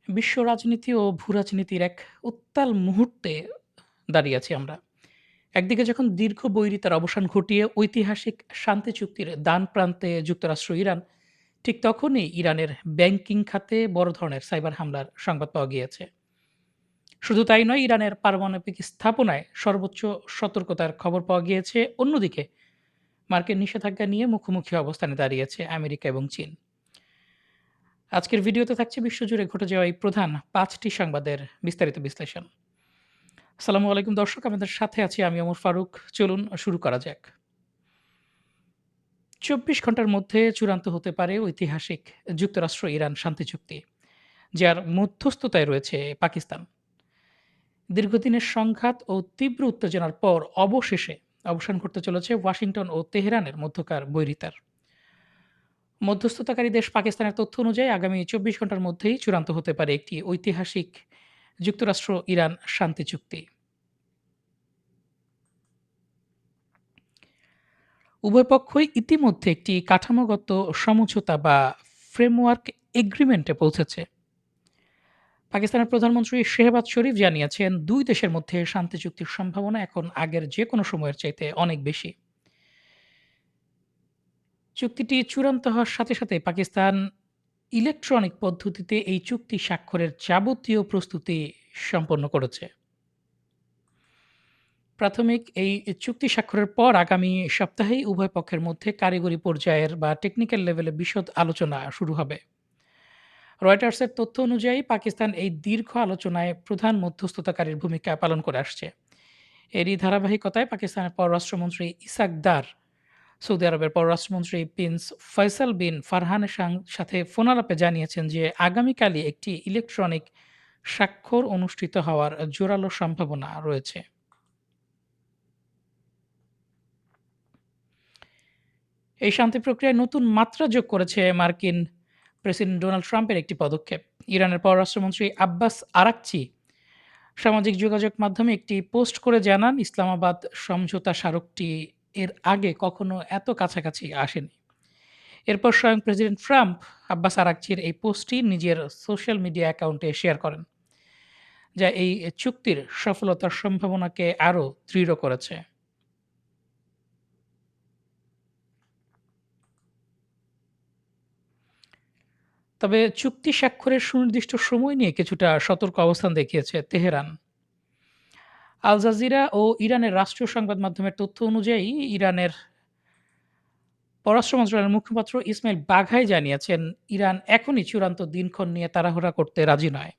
বিশ্ব রাজনীতি ও ভূ-রাজনীতির এক উত্তাল মুহূর্তে দাঁড়িয়ে আছি আমরা। একদিকে যখন দীর্ঘ বৈরিতার অবসান ঘটিয়ে ঐতিহাসিক শান্তি চুক্তির দ্বারপ্রান্তে যুক্তরাষ্ট্র ইরান, ঠিক তখনই ইরানের ব্যাংকিং খাতে বড় ধরনের সাইবার হামলার সংবাদ পাওয়া গিয়েছে। শুধু তাই নয়, ইরানের পারমাণবিক স্থাপনায় সর্বোচ্চ সতর্কতার খবর পাওয়া গিয়েছে। অন্যদিকে মার্কিন নিষেধাজ্ঞা নিয়ে মুখোমুখি অবস্থানে দাঁড়িয়েছে আমেরিকা এবং চীন। আজকের ভিডিওতে থাকছে বিশ্বজুড়ে ঘটে যাওয়া এই প্রধান ৫টি সংবাদের বিস্তারিত বিশ্লেষণ। আসসালামু আলাইকুম দর্শক, আমাদের সাথে আছি আমি ওমর ফারুক। চলুন শুরু করা যাক। ২৪ ঘন্টার মধ্যে চূড়ান্ত হতে পারে ঐতিহাসিক যুক্তরাষ্ট্র-ইরান শান্তি চুক্তি, যার মধ্যস্থতায় রয়েছে পাকিস্তান। দীর্ঘদিনের সংঘাত ও তীব্র উত্তেজনার পর অবশেষে অবসান ঘটতে চলেছে ওয়াশিংটন ও তেহরানের মধ্যকার বৈরিতার। মধ্যস্থতাকারী দেশ পাকিস্তানের তথ্য অনুযায়ী আগামী ২৪ ঘন্টার মধ্যেই চূড়ান্ত হতে পারে একটি ঐতিহাসিক যুক্তরাষ্ট্র-ইরান শান্তি চুক্তি। উভয় পক্ষই ইতিমধ্যে একটি কাঠামোগত সমঝোতা বা ফ্রেমওয়ার্ক এগ্রিমেন্টে পৌঁছেছে। পাকিস্তানের প্রধানমন্ত্রী শেহবাজ শরীফ জানিয়েছেন, দুই দেশের মধ্যে শান্তি চুক্তির সম্ভাবনা এখন আগের যে কোনো সময়ের চাইতে অনেক বেশি। চুক্তিটি চূড়ান্ত হওয়ার সাথে সাথে পাকিস্তান ইলেকট্রনিক পদ্ধতিতে এই চুক্তি স্বাক্ষরের যাবতীয় প্রস্তুতি সম্পন্ন করেছে। প্রাথমিক এই চুক্তি স্বাক্ষরের পর আগামী সপ্তাহেই উভয় পক্ষের মধ্যে কারিগরি পর্যায়ের বা টেকনিক্যাল লেভেলে বিশদ আলোচনা শুরু হবে। রয়টার্সের তথ্য অনুযায়ী পাকিস্তান এই দীর্ঘ আলোচনায় প্রধান মধ্যস্থতাকারীর ভূমিকা পালন করে আসছে। এরই ধারাবাহিকতায় পাকিস্তানের পররাষ্ট্রমন্ত্রী ইসাক দার সৌদি আরবের পররাষ্ট্রমন্ত্রী প্রিন্স ফয়সাল বিন ফারহানের সাথে ফোনালাপে জানিয়েছেন যে আগামীকালই একটি ইলেকট্রনিক স্বাক্ষর অনুষ্ঠিত হওয়ার জোরালো সম্ভাবনা রয়েছে। এই শান্তি প্রক্রিয়ায় নতুন মাত্রা যোগ করেছে মার্কিন প্রেসিডেন্ট ডোনাল্ড ট্রাম্পের একটি পদক্ষেপ। ইরানের পররাষ্ট্রমন্ত্রী আব্বাস আরাকচি সামাজিক যোগাযোগ মাধ্যমে একটি পোস্ট করে জানান, ইসলামাবাদ সমঝোতা স্মারকটি এর আগে কখনো এত কাছাকাছি আসেনি। এরপর স্বয়ং প্রেসিডেন্ট ট্রাম্প আব্বাস আরাকচির এই পোস্টটি নিজের সোশ্যাল মিডিয়া অ্যাকাউন্টে শেয়ার করেন, যা এই চুক্তির সফলতার সম্ভাবনাকে আরও দৃঢ় করেছে। তবে চুক্তি স্বাক্ষরের সুনির্দিষ্ট সময় নিয়ে কিছুটা সতর্ক অবস্থান দেখিয়েছে তেহরান। আল জাজিরা ও ইরানের রাষ্ট্রীয় সংবাদ মাধ্যমের তথ্য অনুযায়ী ইরানের পররাষ্ট্র মন্ত্রণালয়ের মুখপাত্র ইসমাইল বাঘাই জানিয়েছেন, ইরান এখনই চূড়ান্ত দিনক্ষণ নিয়ে তাড়াহুড়া করতে রাজি নয়।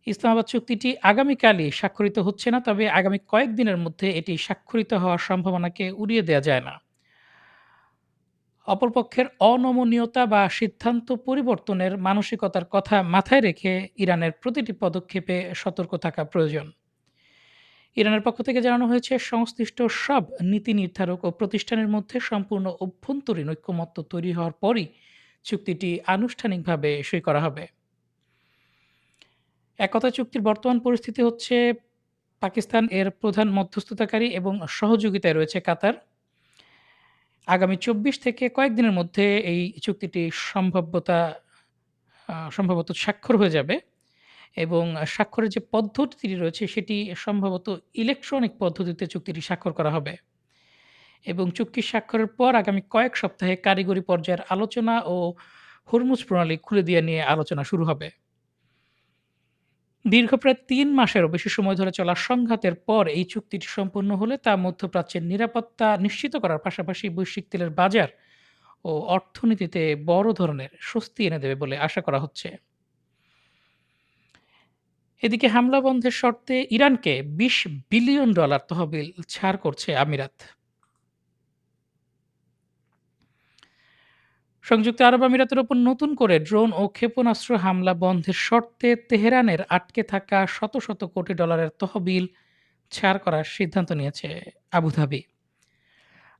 ইসলামাবাদ চুক্তিটি আগামীকালই স্বাক্ষরিত হচ্ছে না, তবে আগামী কয়েকদিনের মধ্যে এটি স্বাক্ষরিত হওয়ার সম্ভাবনাকে উড়িয়ে দেওয়া যায় না। অপরপক্ষের অনমনীয়তা বা সিদ্ধান্ত পরিবর্তনের মানসিকতার কথা মাথায় রেখে ইরানের প্রতিটি পদক্ষেপে সতর্ক থাকা প্রয়োজন। ইরানের পক্ষ থেকে জানানো হয়েছে, সংশ্লিষ্ট সব নীতি নির্ধারক ও প্রতিষ্ঠানের মধ্যে সম্পূর্ণ অভ্যন্তরীণ ঐক্যমত্য তৈরি হওয়ার পরই চুক্তিটি আনুষ্ঠানিকভাবে সই করা হবে। একথা চুক্তির বর্তমান পরিস্থিতি হচ্ছে, পাকিস্তান এর প্রধান মধ্যস্থতাকারী এবং সহযোগিতায় রয়েছে কাতার। আগামী ২৪ থেকে কয়েকদিনের মধ্যে এই চুক্তিটি সম্ভবত স্বাক্ষর হয়ে যাবে এবং স্বাক্ষরের যে পদ্ধতিটি রয়েছে সেটি সম্ভবত ইলেকট্রনিক পদ্ধতিতে চুক্তিটি স্বাক্ষর করা হবে এবং চুক্তি স্বাক্ষরের পর আগামী কয়েক সপ্তাহে কারিগরি পর্যায়ের আলোচনা ও হরমুজ প্রণালী খুলে দেওয়া নিয়ে আলোচনা শুরু হবে। দীর্ঘ প্রায় ৩ মাসেরও বেশি সময় ধরে চলা সংঘাতের পর এই চুক্তিটি সম্পন্ন হলে তা মধ্যপ্রাচ্যের নিরাপত্তা নিশ্চিত করার পাশাপাশি বৈশ্বিক তেলের বাজার ও অর্থনীতিতে বড় ধরনের স্বস্তি এনে দেবে বলে আশা করা হচ্ছে। এদিকে হামলা বন্ধের শর্তে ইরানকে $২০ বিলিয়ন তহবিল ছাড় করছে আমিরাত। সংযুক্ত আরব আমিরাতের ওপর নতুন করে ড্রোন ও ক্ষেপণাস্ত্র হামলা বন্ধের শর্তে তেহরানের আটকে থাকা শত শত কোটি ডলারের তহবিল ছাড় করার সিদ্ধান্ত নিয়েছে আবুধাবি।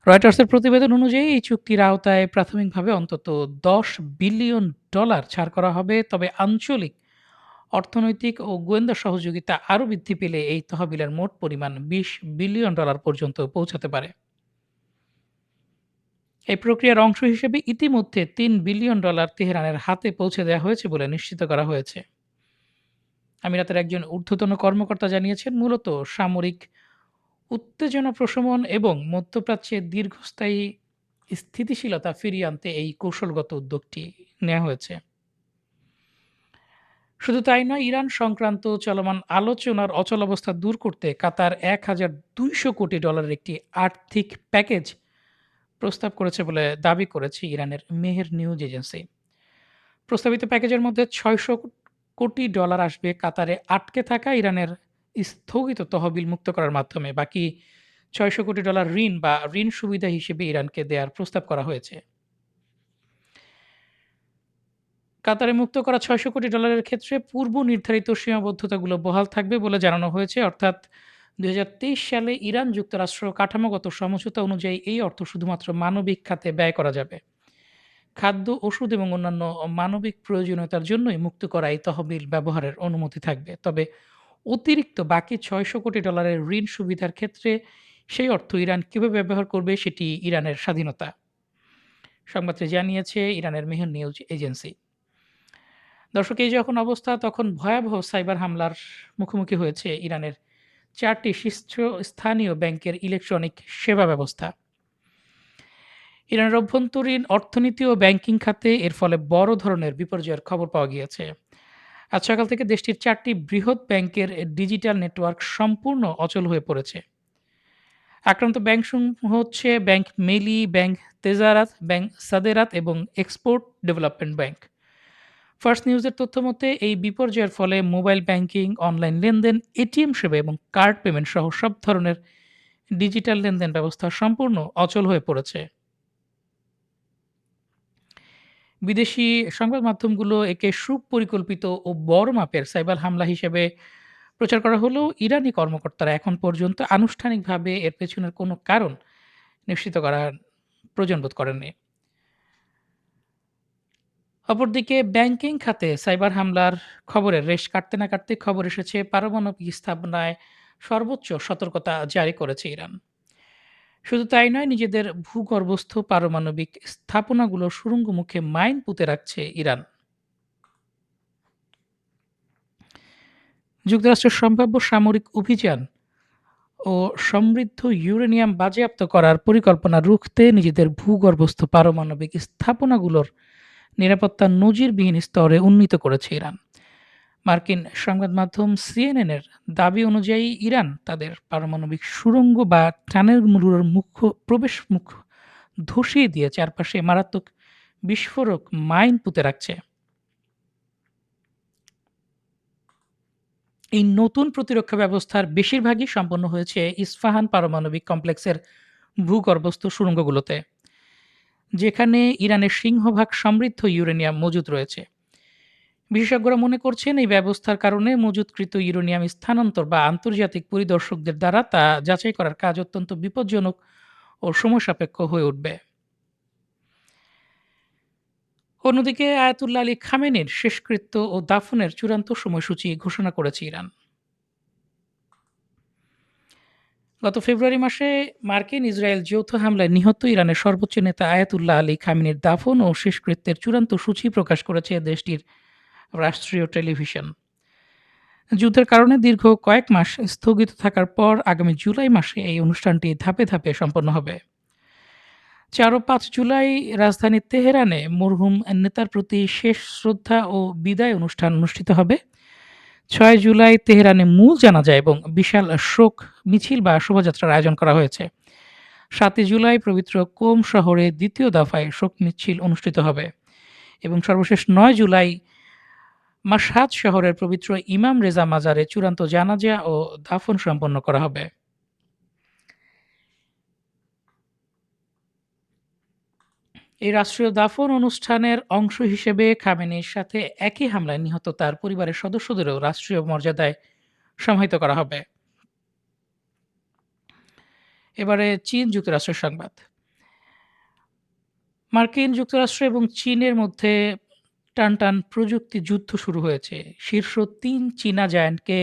রয়টার্সের প্রতিবেদন অনুযায়ী এই চুক্তির আওতায় প্রাথমিকভাবে অন্তত $১০ বিলিয়ন ছাড় করা হবে, তবে আঞ্চলিক অর্থনৈতিক ও গোয়েন্দা সহযোগিতা আরও বৃদ্ধি পেলে এই তহবিলের মোট পরিমাণ $২০ বিলিয়ন পর্যন্ত পৌঁছাতে পারে। এই প্রক্রিয়ার অংশ হিসেবে ইতিমধ্যে $৩ বিলিয়ন তেহরানের হাতে পৌঁছে দেওয়া হয়েছে বলে নিশ্চিত করা হয়েছে। আমিরাতের একজন ঊর্ধ্বতন কর্মকর্তা জানিয়েছেন, মূলত সামরিক উত্তেজনা প্রশমন এবং মধ্যপ্রাচ্যে দীর্ঘস্থায়ী স্থিতিশীলতা ফিরিয়ে আনতে এই কৌশলগত উদ্যোগটি নেওয়া হয়েছে। শুধু তাই নয়, ইরান সংক্রান্ত চলমান আলোচনার অচলাবস্থা দূর করতে কাতার $১,২০০ কোটি একটি আর্থিক প্যাকেজ প্রস্তাব করেছে বলে দাবি করেছে ইরানের মেহের নিউজ এজেন্সি। প্রস্তাবিত প্যাকেজের মধ্যে $৬০০ কোটি আসবে কাতারে আটকে থাকা ইরানের স্থগিত তহবিল মুক্ত করার মাধ্যমে। বাকি $৬০০ কোটি ঋণ বা ঋণ সুবিধা হিসেবে ইরানকে দেয়ার প্রস্তাব করা হয়েছে। কাতারে মুক্ত করা $৬০০ কোটি ক্ষেত্রে পূর্ব নির্ধারিত সীমাবদ্ধতাগুলো বহাল থাকবে বলে জানানো হয়েছে। অর্থাৎ ২০২৩ সালে ইরান যুক্তরাষ্ট্র কাঠামোগত সমঝোতা অনুযায়ী এই অর্থ শুধুমাত্র মানবিক খাতে ব্যয় করা যাবে। খাদ্য, ওষুধ এবং অন্যান্য মানবিক প্রয়োজনীয়তার জন্যই মুক্ত করা এই তহবিল ব্যবহারের অনুমতি থাকবে। তবে অতিরিক্ত বাকি $৬০০ কোটি ঋণ সুবিধার ক্ষেত্রে সেই অর্থ ইরান কিভাবে ব্যবহার করবে সেটি ইরানের স্বাধীনতা। সংবাদটি জানিয়েছে ইরানের মেহের নিউজ এজেন্সি। দর্শক, এই যখন অবস্থা, তখন ভয়াবহ সাইবার হামলার মুখোমুখি হয়েছে ইরানের ৪টি শীর্ষস্থানীয় ব্যাংকের ইলেকট্রনিক সেবা ব্যবস্থা। ইরানের অভ্যন্তরীণ অর্থনীতি ও ব্যাংকিং খাতে এর ফলে বড় ধরনের বিপর্যয়ের খবর পাওয়া গিয়েছে। আজ সকাল থেকে দেশটির ৪টি বৃহৎ ব্যাংকের ডিজিটাল নেটওয়ার্ক সম্পূর্ণ অচল হয়ে পড়েছে। আক্রান্ত ব্যাংকসমূহ হচ্ছে ব্যাংক মেলি, ব্যাংক তেজারাত, ব্যাংক সাদেরাত এবং এক্সপোর্ট ডেভেলপমেন্ট ব্যাংক। ফার্স্ট নিউজের তথ্যমতে এই বিপর্যয়ের ফলে মোবাইল ব্যাংকিং, অনলাইন লেনদেন, এটিএম সেবা এবং কার্ড পেমেন্ট সহ সব ধরনের ডিজিটাল লেনদেন ব্যবস্থা সম্পূর্ণ অচল হয়ে পড়েছে। বিদেশি সংবাদ মাধ্যমগুলো একে সুপরিকল্পিত ও বড় মাপের সাইবার হামলা হিসেবে প্রচার করা হলেও ইরানি কর্মকর্তারা এখন পর্যন্ত আনুষ্ঠানিকভাবে এর পেছনের কোনো কারণ নিশ্চিত করার প্রয়োজন বোধ করেননি। অপরদিকে ব্যাংকিং খাতে সাইবার হামলার খবরের রেশ কাটতে না কাটতে খবর এসেছে পারমাণবিক স্থাপনায় সর্বোচ্চ সতর্কতা জারি করেছে ইরান। শুধু তাই নয়, নিজেদের ভূগর্ভস্থ পারমাণবিক স্থাপনাগুলো সুড়ঙ্গ মুখে মাইন পুঁতে রাখছে ইরান। যুক্তরাষ্ট্রের সম্ভাব্য সামরিক অভিযান ও সমৃদ্ধ ইউরেনিয়াম বাজেয়াপ্ত করার পরিকল্পনা রুখতে নিজেদের ভূগর্ভস্থ পারমাণবিক স্থাপনাগুলোর নিরাপত্তা নজিরবিহীন স্তরে উন্নীত করেছে ইরান। মার্কিন সংবাদ মাধ্যম সিএনএনের দাবি অনুযায়ী ইরান তাদের পারমাণবিক সুড়ঙ্গ বা টানেলগুলোর মুখ্য প্রবেশ মুখ ধসিয়ে দিয়ে চারপাশে মারাত্মক বিস্ফোরক মাইন পুঁতে রাখছে। এই নতুন প্রতিরক্ষা ব্যবস্থার বেশিরভাগই সম্পন্ন হয়েছে ইস্পাহান পারমাণবিক কমপ্লেক্সের ভূগর্ভস্থ সুড়ঙ্গগুলোতে, যেখানে ইরানের সিংহভাগ সমৃদ্ধ ইউরেনিয়াম মজুদ রয়েছে। বিশেষজ্ঞরা মনে করছেন এই ব্যবস্থার কারণে মজুতকৃত ইউরেনিয়াম স্থানান্তর বা আন্তর্জাতিক পরিদর্শকদের দ্বারা তা যাচাই করার কাজ অত্যন্ত বিপজ্জনক ও সময়সাপেক্ষ হয়ে উঠবে। অন্যদিকে আয়াতুল্লাহ আলী খামেনির শেষকৃত্য ও দাফনের চূড়ান্ত সময়সূচি ঘোষণা করেছে ইরান। গত ফেব্রুয়ারি মাসে মার্কিন ইসরায়েল যৌথ হামলায় নিহত ইরানের সর্বোচ্চ নেতা আয়াতুল্লাহ আলী খামেনির দাফন ও শেষকৃত্যের চূড়ান্ত সূচি প্রকাশ করেছে দেশটির রাষ্ট্রীয় টেলিভিশন। যুদ্ধের কারণে দীর্ঘ কয়েক মাস স্থগিত থাকার পর আগামী জুলাই মাসে এই অনুষ্ঠানটি ধাপে ধাপে সম্পন্ন হবে। ৪ ও ৫ জুলাই রাজধানী তেহরানে মরহুম নেতার প্রতি শেষ শ্রদ্ধা ও বিদায় অনুষ্ঠান অনুষ্ঠিত হবে। ৬ জুলাই তেহরানে মূল জানাজা এবং বিশাল শোক মিছিল বা শোভাযাত্রার আয়োজন করা হয়েছে। ৭ জুলাই পবিত্র কোম শহরে দ্বিতীয় দফায় শোক মিছিল অনুষ্ঠিত হবে এবং সর্বশেষ ৯ জুলাই মাশহাদ শহরের পবিত্র ইমাম রেজা মাজারে চূড়ান্ত জানাজা ও দাফন সম্পন্ন করা হবে। এই রাষ্ট্রীয় দাফন অনুষ্ঠানের অংশ হিসেবে খামেনির সাথে একই হামলায় নিহত তার পরিবারের সদস্যদেরও রাষ্ট্রীয় মর্যাদায় সমাহিত করা হবে। এবারে চীন যুক্তরাষ্ট্রের সংবাদ। মার্কিন যুক্তরাষ্ট্র এবং চীনের মধ্যে টানটান প্রযুক্তি যুদ্ধ শুরু হয়েছে। শীর্ষ ৩ চীনা জায়ান্টকে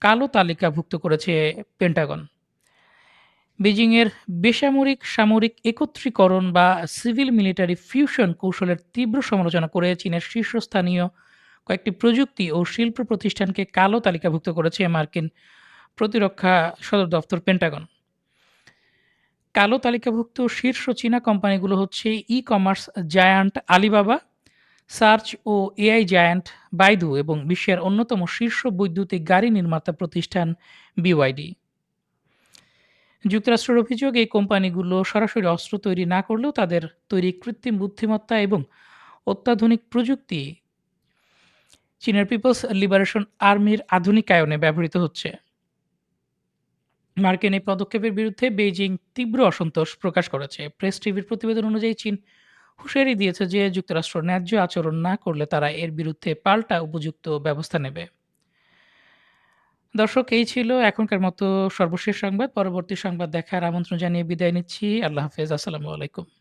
কালো তালিকাভুক্ত করেছে পেন্টাগন। বেজিংয়ের বেসামরিক সামরিক একত্রীকরণ বা সিভিল মিলিটারি ফিউশন কৌশলের তীব্র সমালোচনা করে চীনের শীর্ষস্থানীয় কয়েকটি প্রযুক্তি ও শিল্প প্রতিষ্ঠানকে কালো তালিকাভুক্ত করেছে মার্কিন প্রতিরক্ষা সদর দপ্তর পেন্টাগন। কালো তালিকাভুক্ত শীর্ষ চীনা কোম্পানিগুলো হচ্ছে ই-কমার্স জায়ান্ট আলিবাবা, সার্চ ও এআই জায়ান্ট বাইদু এবং বিশ্বের অন্যতম শীর্ষ বৈদ্যুতিক গাড়ি নির্মাতা প্রতিষ্ঠান বিওয়াইডি। যুক্তরাষ্ট্রের অভিযোগ, এই কোম্পানিগুলো সরাসরি অস্ত্র তৈরি না করলেও তাদের তৈরি কৃত্রিম বুদ্ধিমত্তা এবং অত্যাধুনিক প্রযুক্তি চীনের পিপলস লিবারেশন আর্মির আধুনিকায়নে ব্যবহৃত হচ্ছে। মার্কিন এই পদক্ষেপের বিরুদ্ধে বেইজিং তীব্র অসন্তোষ প্রকাশ করেছে। প্রেস টিভির প্রতিবেদন অনুযায়ী চীন হুঁশিয়ারি দিয়েছে যে যুক্তরাষ্ট্র ন্যায্য আচরণ না করলে তারা এর বিরুদ্ধে পাল্টা উপযুক্ত ব্যবস্থা নেবে। দর্শক, এই ছিল এখনকার মতো সর্বশেষ সংবাদ। পরবর্তী সংবাদ দেখার আমন্ত্রণ জানিয়ে বিদায় নিচ্ছি। আল্লাহ হাফেজ। আসসালামু আলাইকুম।